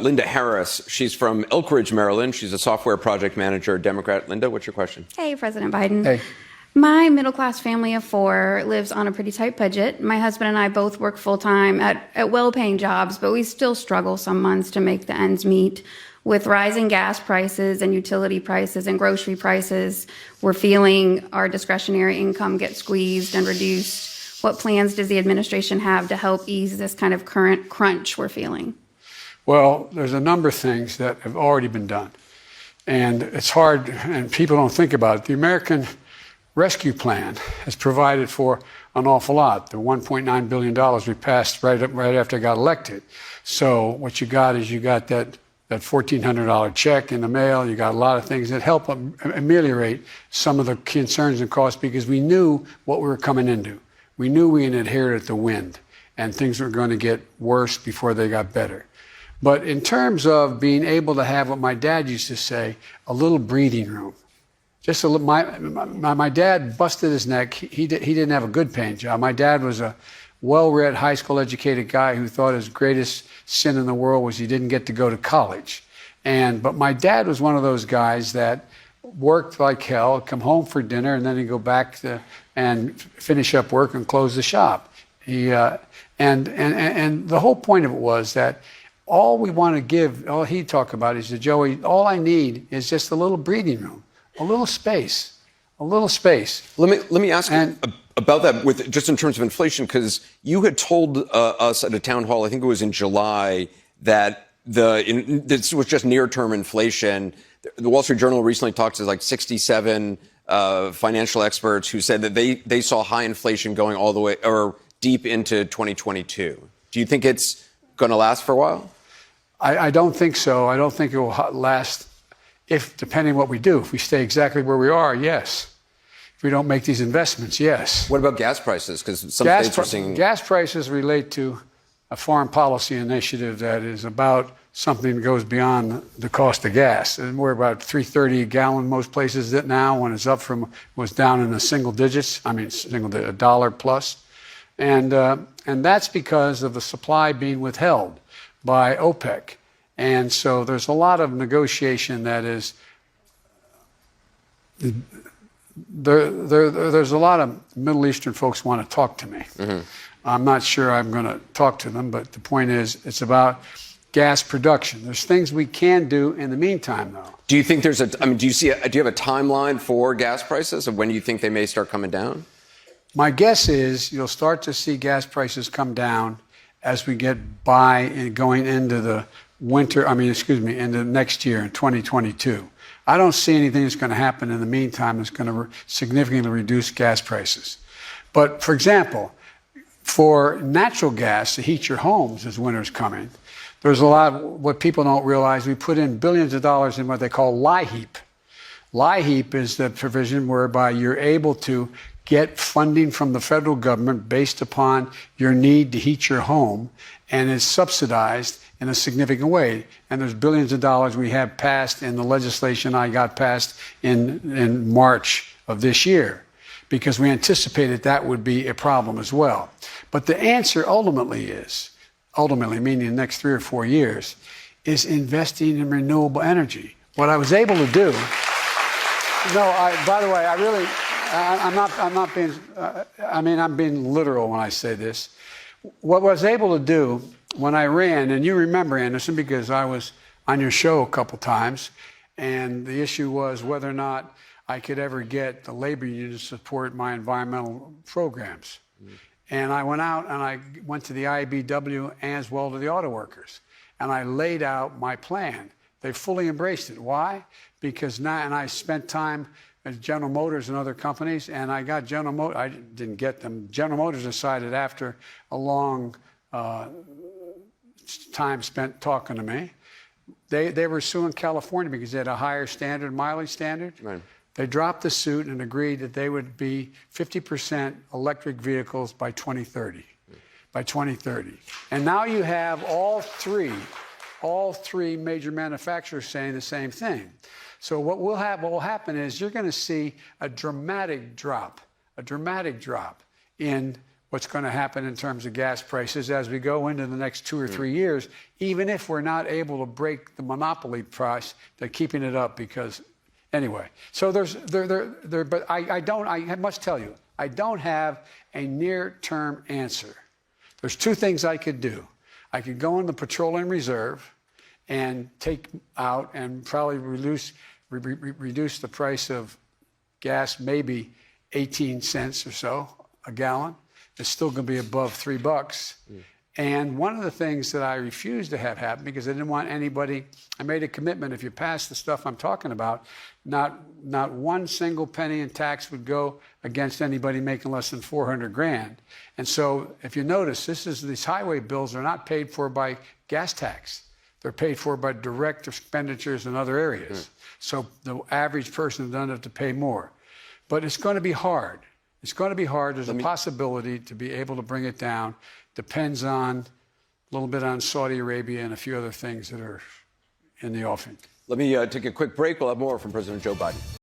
Linda Harris. She's from Elk Ridge, Maryland. She's a software project manager, Democrat. Linda, what's your question? Hey, President Biden. Hey. My middle-class family of four lives on a pretty tight budget. My husband and I both work full-time at well-paying jobs, but we still struggle some months to make the ends meet. With rising gas prices and utility prices and grocery prices, we're feeling our discretionary income get squeezed and reduced. What plans does the administration have to help ease this kind of current crunch we're feeling? Well, there's a number of things that have already been done. And it's hard, and people don't think about it. The American Rescue Plan has provided for an awful lot. The $1.9 billion we passed right after I got elected. So what you got is you got that $1,400 check in the mail. You got a lot of things that help ameliorate some of the concerns and costs because we knew what we were coming into. We knew we inherited the wind and things were going to get worse before they got better. But in terms of being able to have what my dad used to say, a little breathing room. Just a little, my dad busted his neck. He didn't have a good paying job. My dad was a well-read, high school educated guy who thought his greatest sin in the world was he didn't get to go to college. But my dad was one of those guys that worked like hell, come home for dinner, and then he'd go back and finish up work and close the shop. And the whole point of it was that all we want to give, all he'd talk about is that, Joey, all I need is just a little breathing room. A little space, a little space. Let me ask you about that with just in terms of inflation, because you had told us at a town hall, I think it was in July, that this was just near-term inflation. The Wall Street Journal recently talked to like 67 financial experts who said that they saw high inflation going all the way or deep into 2022. Do you think it's going to last for a while? I don't think so. I don't think it will last. If, depending on what we do, if we stay exactly where we are, yes. If we don't make these investments, yes. What about gas prices? Because some states are seeing... Gas prices relate to a foreign policy initiative that is about something that goes beyond the cost of gas. And we're about $3.30 a gallon most places now, when it's up from, was down in the single digits, a dollar plus. And that's because of the supply being withheld by OPEC. And so there's a lot of negotiation that is, there's a lot of Middle Eastern folks want to talk to me. Mm-hmm. I'm not sure I'm going to talk to them, but the point is it's about gas production. There's things we can do in the meantime, though. Do you think there's do you have a timeline for gas prices of when you think they may start coming down? My guess is you'll start to see gas prices come down as we get by and going into the into next year in 2022. I don't see anything that's going to happen in the meantime that's going to significantly reduce gas prices. But for example, for natural gas to heat your homes as winter's coming, there's a lot of what people don't realize. We put in billions of dollars in what they call LIHEAP. LIHEAP is the provision whereby you're able to get funding from the federal government based upon your need to heat your home, and is subsidized in a significant way. And there's billions of dollars we have passed in the legislation I got passed in March of this year, because we anticipated that would be a problem as well. But the answer ultimately meaning the next 3 or 4 years, is investing in renewable energy. What I was able to do, by the way, I'm being literal when I say this. What I was able to do when I ran, and you remember, Anderson, because I was on your show a couple times, and the issue was whether or not I could ever get the labor union to support my environmental programs. Mm-hmm. And I went out and I went to the IBEW as well to the auto workers, and I laid out my plan. They fully embraced it. Why? Because now, and I spent time at General Motors and other companies, and I got General Motors. I didn't get them. General Motors decided after a long time spent talking to me, they were suing California because they had a higher mileage standard. Right. They dropped the suit and agreed that they would be 50% electric vehicles by 2030. By 2030. And now you have all three major manufacturers saying the same thing. So what will happen is you're going to see a dramatic drop in what's going to happen in terms of gas prices as we go into the next 2 or 3 years, even if we're not able to break the monopoly price, they're keeping it up because, anyway. So but I must tell you, I don't have a near-term answer. There's two things I could do. I could go in the petroleum reserve and take out and probably reduce the price of gas maybe 18 cents or so a gallon. It's still going to be above $3. And one of the things that I refused to have happen because I didn't want anybody, I made a commitment, if you pass the stuff I'm talking about, not one single penny in tax would go against anybody making less than $400,000. And so if you notice, these highway bills are not paid for by gas tax. They're paid for by direct expenditures in other areas. So the average person doesn't have to pay more. But it's going to be hard. It's going to be hard. There's a possibility to be able to bring it down. Depends on a little bit on Saudi Arabia and a few other things that are in the offing. Let me take a quick break. We'll have more from President Joe Biden.